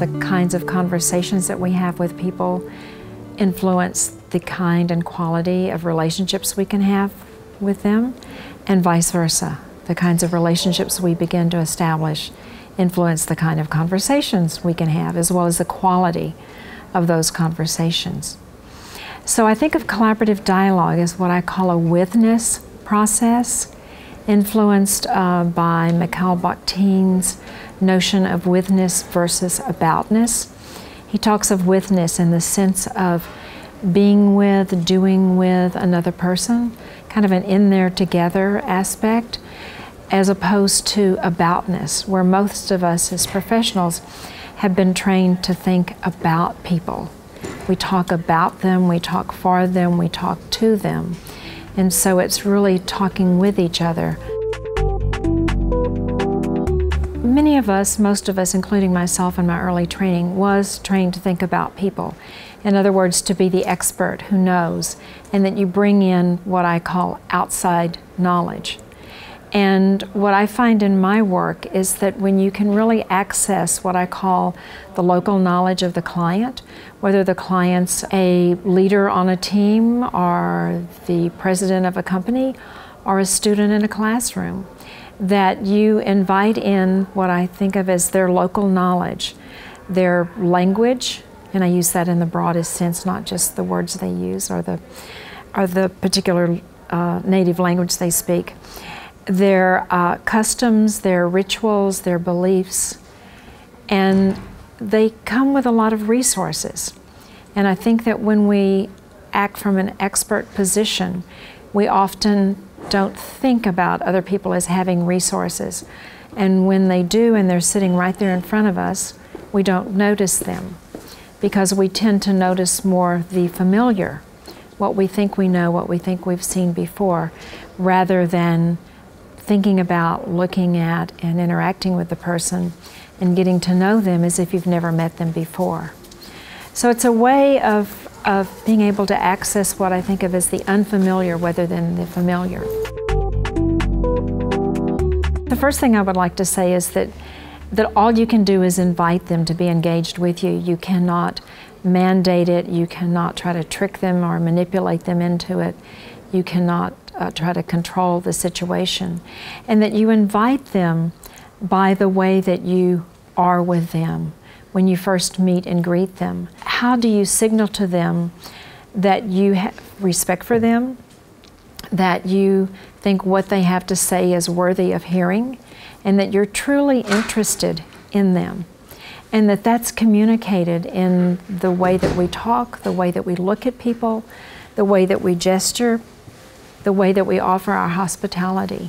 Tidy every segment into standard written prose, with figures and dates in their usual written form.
the kinds of conversations that we have with people influence the kind and quality of relationships we can have with them, and vice versa. The kinds of relationships we begin to establish influence the kind of conversations we can have, as well as the quality of those conversations. So I think of collaborative dialogue as what I call a witness process, influenced by Mikhail Bakhtin's notion of witness versus aboutness. He talks of witness in the sense of being with, doing with another person, kind of an in there together aspect, as opposed to aboutness, where most of us as professionals have been trained to think about people. We talk about them, we talk for them, we talk to them. And so it's really talking with each other. Many of us, most of us, including myself in my early training, was trained to think about people. In other words, to be the expert who knows, and that you bring in what I call outside knowledge. And what I find in my work is that when you can really access what I call the local knowledge of the client, whether the client's a leader on a team or the president of a company or a student in a classroom, that you invite in what I think of as their local knowledge, their language, and I use that in the broadest sense, not just the words they use or the particular native language they speak, their customs, their rituals, their beliefs, and they come with a lot of resources. And I think that when we act from an expert position, we often don't think about other people as having resources. And when they do, and they're sitting right there in front of us, we don't notice them, because we tend to notice more the familiar, what we think we know, what we think we've seen before, rather than thinking about, looking at, and interacting with the person and getting to know them as if you've never met them before. So it's a way of being able to access what I think of as the unfamiliar rather than the familiar. The first thing I would like to say is that all you can do is invite them to be engaged with you. You cannot mandate it. You cannot try to trick them or manipulate them into it. You cannot try to control the situation. And that you invite them by the way that you are with them when you first meet and greet them. How do you signal to them that you have respect for them, that you think what they have to say is worthy of hearing, and that you're truly interested in them, and that that's communicated in the way that we talk, the way that we look at people, the way that we gesture, the way that we offer our hospitality.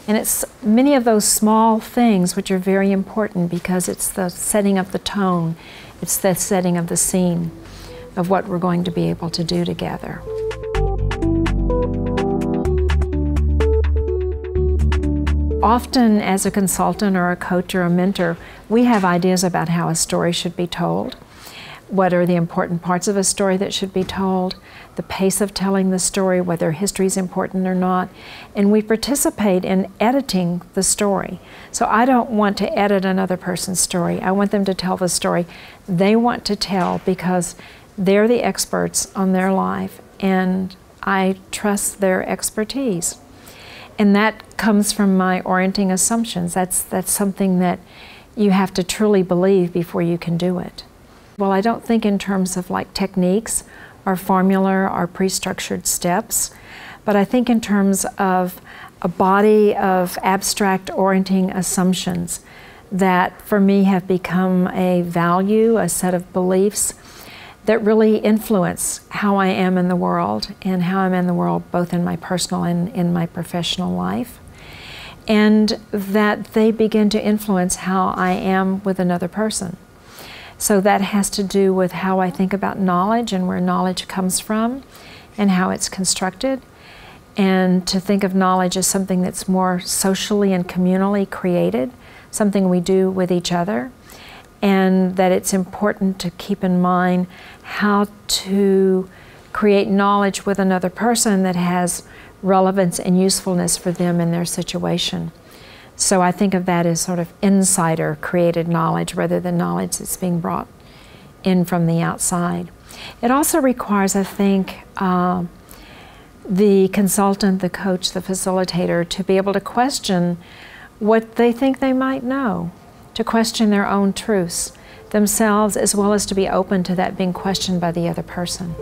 And it's many of those small things which are very important, because it's the setting of the tone, it's the setting of the scene of what we're going to be able to do together. Often as a consultant or a coach or a mentor, we have ideas about how a story should be told. What are the important parts of a story that should be told, the pace of telling the story, whether history is important or not, and we participate in editing the story. So I don't want to edit another person's story. I want them to tell the story they want to tell, because they're the experts on their life, and I trust their expertise. And that comes from my orienting assumptions. That's something that you have to truly believe before you can do it. Well, I don't think in terms of like techniques or formula or pre-structured steps, but I think in terms of a body of abstract orienting assumptions that for me have become a value, a set of beliefs that really influence how I am in the world, and how I'm in the world both in my personal and in my professional life, and that they begin to influence how I am with another person. So that has to do with how I think about knowledge and where knowledge comes from and how it's constructed, and to think of knowledge as something that's more socially and communally created, something we do with each other, and that it's important to keep in mind how to create knowledge with another person that has relevance and usefulness for them in their situation. So I think of that as sort of insider-created knowledge rather than knowledge that's being brought in from the outside. It also requires, I think, the consultant, the coach, the facilitator to be able to question what they think they might know, to question their own truths themselves, as well as to be open to that being questioned by the other person.